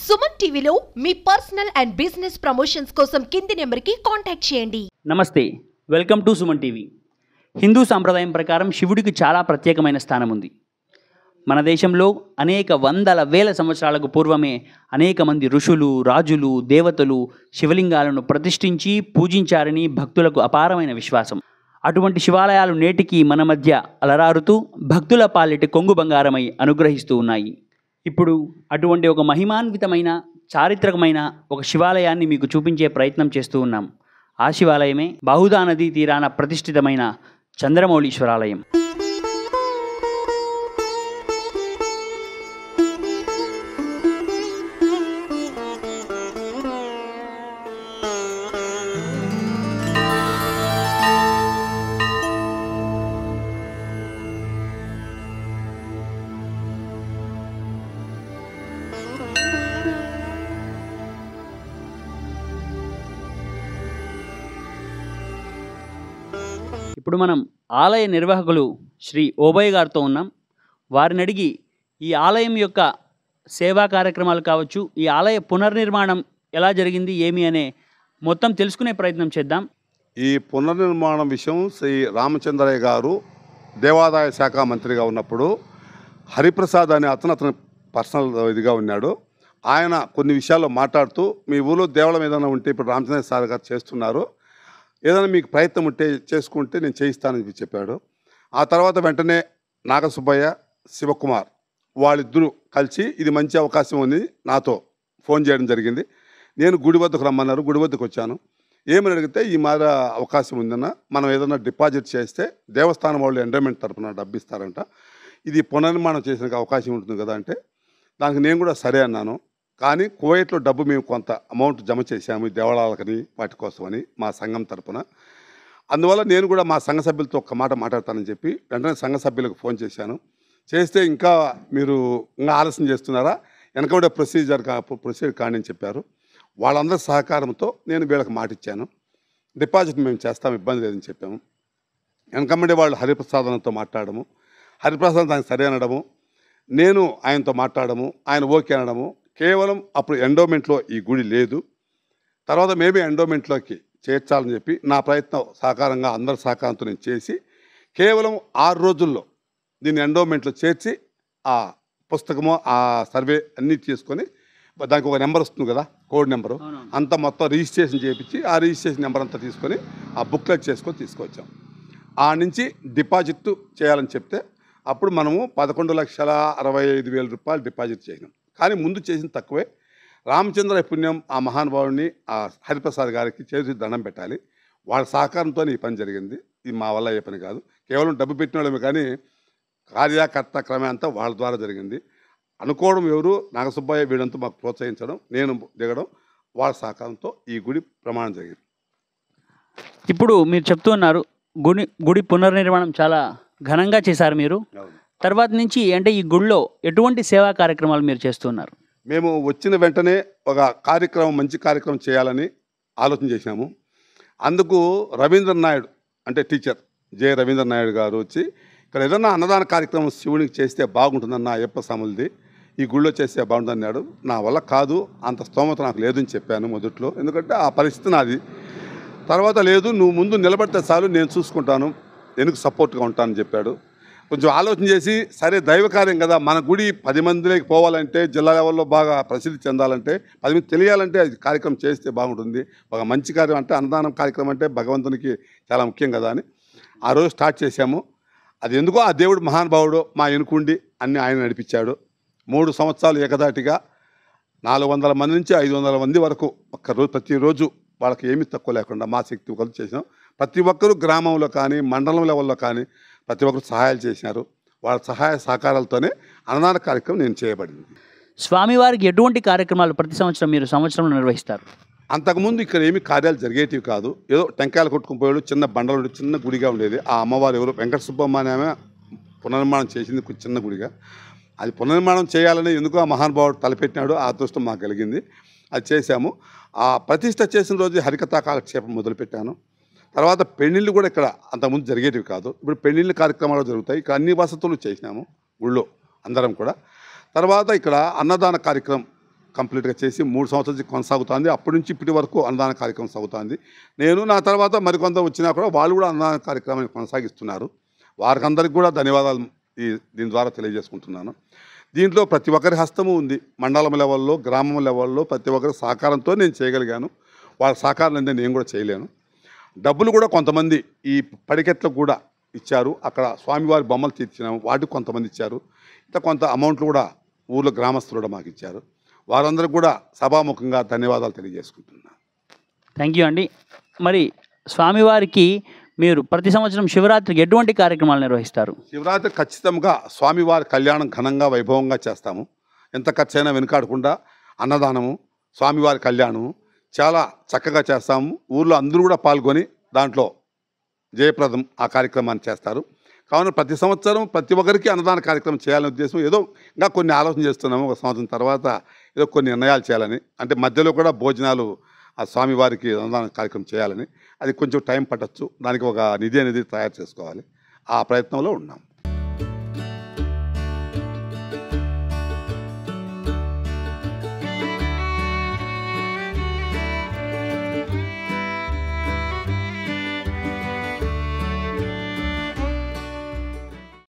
సుమన్ టీవీలో మీ personal and business promotions కోసం కింది నెంబర్కి కాంటాక్ట్ చేయండి. నమస్తే, welcome to Suman TV. Hindu సాంప్రదాయం ప్రకారం శివుడికి చాలా ప్రత్యేకమైన స్థానం ఉంది. మన దేశంలో అనేక వందల వేల సంవత్సరాలకు పూర్వమే అనేక మంది ఋషులు, రాజులు, దేవతలు శివలింగాలను ప్రతిష్ఠించి పూజించారని భక్తులకు అపారమైన విశ్వాసం. అటువంటి శివాలయాలు నేటికి మన మధ్య అలరారుతూ భక్తుల పాలిటి కొంగు బంగారమై అనుగ్రహిస్తూ ఉన్నాయి. ఇప్పుడు అటువంటి ఒక మహిమాన్వితమైన చారిత్రకమైన ఒక శివాలయాన్ని మీకు చూపించే ప్రయత్నం చేస్తూ ఉన్నాం. ఆ శివాలయమే బాహుదా నదీ తీరాన ప్రతిష్ఠితమైన చంద్రమౌళీశ్వరాలయం. ఇప్పుడు మనం ఆలయ నిర్వాహకులు శ్రీ ఓబయ్య గారితో ఉన్నాం. వారిని అడిగి ఈ ఆలయం యొక్క సేవా కార్యక్రమాలు కావచ్చు, ఈ ఆలయ పునర్నిర్మాణం ఎలా జరిగింది ఏమి అనే మొత్తం తెలుసుకునే ప్రయత్నం చేద్దాం. ఈ పునర్నిర్మాణం విషయం శ్రీ రామచంద్రయ్య గారు దేవాదాయ శాఖ మంత్రిగా ఉన్నప్పుడు హరిప్రసాద్ అనే అతను పర్సనల్ ఇదిగా ఉన్నాడు. ఆయన కొన్ని విషయాల్లో మాట్లాడుతూ మీ ఊళ్ళో దేవాలయం ఏదైనా ఉంటే ఇప్పుడు రామచంద్రయ్య సార్ గారు చేస్తున్నారు, ఏదైనా మీకు ప్రయత్నం ఉంటే చేసుకుంటే నేను చేయిస్తానని చెప్పాడు. ఆ తర్వాత వెంటనే నాగసుబ్బయ్య, శివకుమార్ వాళ్ళిద్దరూ కలిసి ఇది మంచి అవకాశం ఉంది నాతో ఫోన్ చేయడం జరిగింది. నేను గుడి వద్దకు రమ్మన్నారు. గుడి వద్దకు వచ్చాను. ఏమని అడిగితే ఈ మాదిరి అవకాశం ఉందన్న, మనం ఏదైనా డిపాజిట్ చేస్తే దేవస్థానం వాళ్ళు ఎండోమెంట్ తరఫున డబ్బు ఇస్తారంట, ఇది పునర్నిర్మాణం చేసిన అవకాశం ఉంటుంది కదా అంటే దానికి నేను కూడా సరే అన్నాను. కానీ కువైట్లో డబ్బు మేము కొంత అమౌంట్ జమ చేశాము ఈ దేవాలయాలకని వాటి కోసమని మా సంఘం తరపున. అందువల్ల నేను కూడా మా సంఘ సభ్యులతో ఒక్క మాట మాట్లాడతానని చెప్పి వెంటనే సంఘ సభ్యులకు ఫోన్ చేశాను. చేస్తే ఇంకా మీరు ఇంకా ఆలస్యం చేస్తున్నారా, వెనకబడే ప్రొసీజర్ కానీ అని చెప్పారు. వాళ్ళందరి సహకారంతో నేను వీళ్ళకి మాట ఇచ్చాను. డిపాజిట్ మేము చేస్తాం, ఇబ్బంది లేదని చెప్పాము. వెనకబడే వాళ్ళు హరిప్రసాదనతో మాట్లాడము, హరిప్రసాద్ దానికి సరే అనడము, నేను ఆయనతో మాట్లాడము, ఆయన ఓకే అనడము. కేవలం అప్పుడు ఎండోమెంట్లో ఈ గుడి లేదు, తర్వాత మేబీ ఎండోమెంట్లోకి చేర్చాలని చెప్పి నా ప్రయత్నం సహకారంగా అందరి సహకారంతో నేను చేసి కేవలం 6 రోజుల్లో దీన్ని ఎండోమెంట్లో చేర్చి ఆ పుస్తకము ఆ సర్వే అన్నీ తీసుకొని దానికి ఒక నెంబర్ వస్తుంది కదా, కోడ్ నెంబరు, అంతా మొత్తం రిజిస్ట్రేషన్ చేయించి ఆ రిజిస్ట్రేషన్ నెంబర్ అంతా తీసుకొని ఆ బుక్లెట్ చేసుకొని తీసుకొచ్చాం. ఆ నుంచి డిపాజిట్ చేయాలని చెప్తే అప్పుడు మనము 11,65,000 రూపాయలు డిపాజిట్ చేసినాం. కానీ ముందు చేసిన తక్కువే. రామచంద్ర పుణ్యం ఆ మహానుభావుడిని ఆ హరిప్రసాద్ గారికి చేసి దండం పెట్టాలి. వాళ్ళ సహకారంతో ఈ పని జరిగింది. ఇది మా వల్ల ఏ పని కాదు, కేవలం డబ్బు పెట్టిన వాళ్ళమే, కానీ కార్యకర్త క్రమే అంతా వాళ్ళ ద్వారా జరిగింది. అనుకోవడం ఎవరు, నాగసుబ్బయ్య వీడంతా మాకు ప్రోత్సహించడం, నేను దిగడం, వాళ్ళ సహకారంతో ఈ గుడి ప్రమాణం జరిగింది. ఇప్పుడు మీరు చెప్తూ ఉన్నారు గుడి పునర్నిర్మాణం చాలా ఘనంగా చేశారు మీరు. తర్వాత నుంచి అంటే ఈ గుడిలో ఎటువంటి సేవా కార్యక్రమాలు మీరు చేస్తున్నారు? మేము వచ్చిన వెంటనే ఒక కార్యక్రమం, మంచి కార్యక్రమం చేయాలని ఆలోచన చేసినాము. అందుకు రవీంద్ర నాయుడు అంటే టీచర్ జె రవీంద్ర నాయుడు గారు వచ్చి ఇక్కడ ఏదన్నా అన్నదాన కార్యక్రమం శివునికి చేస్తే బాగుంటుందన్న అయ్యప్ప స్వాములది ఈ గుడిలో చేస్తే బాగుంటుందన్నాడు. నా వల్ల కాదు, అంత స్తోమత నాకు లేదని చెప్పాను మొదట్లో, ఎందుకంటే ఆ పరిస్థితి నాది. తర్వాత లేదు, నువ్వు ముందు నిలబడితే చాలు, నేను చూసుకుంటాను, నేను సపోర్ట్గా ఉంటానని చెప్పాడు. కొంచెం ఆలోచన చేసి సరే దైవ కార్యం కదా, మన గుడి 10 మందిలోకి పోవాలంటే, జిల్లా లెవెల్లో బాగా ప్రసిద్ధి చెందాలంటే, 10 మంది తెలియాలంటే అది కార్యక్రమం చేస్తే బాగుంటుంది. ఒక మంచి కార్యం అంటే అన్నదానం కార్యక్రమం అంటే భగవంతునికి చాలా ముఖ్యం కదా అని ఆ రోజు స్టార్ట్ చేశాము. అది ఎందుకో ఆ దేవుడు మహానుభావుడు మా ఎనుకుండి అన్నీ ఆయన నడిపించాడు. 3 సంవత్సరాలు ఏకదాటిగా 400 మంది నుంచి 500 మంది వరకు ప్రతిరోజు వాళ్ళకి ఏమీ తక్కువ లేకుండా మా శక్తి కొలత చేసాం. ప్రతి ఒక్కరూ గ్రామంలో కానీ మండలం లెవెల్లో కానీ ప్రతి ఒక్కరు సహాయాలు చేసినారు. వాళ్ళ సహాయ సహకారాలతోనే అన్నదాన కార్యక్రమం నేను చేయబడింది. స్వామివారికి ఎటువంటి కార్యక్రమాలు ప్రతి సంవత్సరం మీరు సంవత్సరంలో నిర్వహిస్తారు? అంతకుముందు ఇక్కడ ఏమి కార్యాలు జరిగేటివి కాదు. ఏదో టెంకాయలు కొట్టుకుని పోయాడు, చిన్న బండలు, చిన్న గుడిగా ఉండేది. ఆ అమ్మవారు ఎవరు వెంకట సుబ్బమ్మ అనే ఆమె పునర్నిర్మాణం చేసింది చిన్న గుడిగా. అది పునర్నిర్మాణం చేయాలని ఎందుకో ఆ మహానుభావుడు తలపెట్టినాడు. ఆ అదృష్టం మాకు కలిగింది, అది చేశాము. ఆ ప్రతిష్ట చేసిన రోజు హరికథా కాలక్షేపం మొదలుపెట్టాను. తర్వాత పెళ్ళిళ్ళు కూడా ఇక్కడ అంతకుముందు జరిగేటివి కాదు, ఇప్పుడు పెళ్ళిళ్ళ కార్యక్రమాలు జరుగుతాయి. ఇక్కడ అన్ని వసతులు చేసినాము గుళ్ళో అందరం కూడా. తర్వాత ఇక్కడ అన్నదాన కార్యక్రమం కంప్లీట్గా చేసి 3 సంవత్సరాల నుంచి కొనసాగుతుంది. అప్పటి నుంచి ఇప్పటి వరకు అన్నదాన కార్యక్రమం సాగుతుంది. నేను నా తర్వాత మరికొంత వచ్చినా కూడా వాళ్ళు కూడా అన్నదాన కార్యక్రమాన్ని కొనసాగిస్తున్నారు. వారికందరికీ కూడా ధన్యవాదాలు దీని ద్వారా తెలియజేసుకుంటున్నాను. దీంట్లో ప్రతి ఒక్కరి హస్తము ఉంది. మండలం లెవెల్లో, గ్రామం లెవెల్లో ప్రతి ఒక్కరి సహకారంతో నేను చేయగలిగాను. వాళ్ళ సహకారం అంటే నేను కూడా చేయలేను. డబ్బులు కూడా కొంతమంది ఈ పడికెట్లకు కూడా ఇచ్చారు. అక్కడ స్వామివారి బొమ్మలు తీర్చినాము, వాటికి కొంతమంది ఇచ్చారు. ఇట్లా కొంత అమౌంట్లు కూడా ఊళ్ళో గ్రామస్తులు కూడా మాకు ఇచ్చారు. వారందరికీ కూడా సభాముఖంగా ధన్యవాదాలు తెలియజేసుకుంటున్నాను. థ్యాంక్ యూ అండి. మరి స్వామివారికి మీరు ప్రతి సంవత్సరం శివరాత్రికి ఎటువంటి కార్యక్రమాలు నిర్వహిస్తారు? శివరాత్రి ఖచ్చితంగా స్వామివారి కళ్యాణం ఘనంగా వైభవంగా చేస్తాము. ఎంత ఖర్చైనా వెనుకాడకుండా అన్నదానము, స్వామివారి కళ్యాణము చాలా చక్కగా చేస్తాము. ఊర్లో అందరూ కూడా పాల్గొని దాంట్లో జయప్రదం ఆ కార్యక్రమాన్ని చేస్తారు. కావున ప్రతి సంవత్సరం ప్రతి ఒక్కరికి అన్నదాన కార్యక్రమం చేయాలనే ఉద్దేశం, ఏదో ఇంకా కొన్ని ఆలోచన చేస్తున్నాము. ఒక సంవత్సరం తర్వాత ఏదో కొన్ని నిర్ణయాలు చేయాలని, అంటే మధ్యలో కూడా భోజనాలు ఆ స్వామివారికి అన్నదాన కార్యక్రమం చేయాలని. అది కొంచెం టైం పట్టచ్చు. దానికి ఒక నిధి అనేది తయారు చేసుకోవాలి. ఆ ప్రయత్నంలో ఉన్నాం.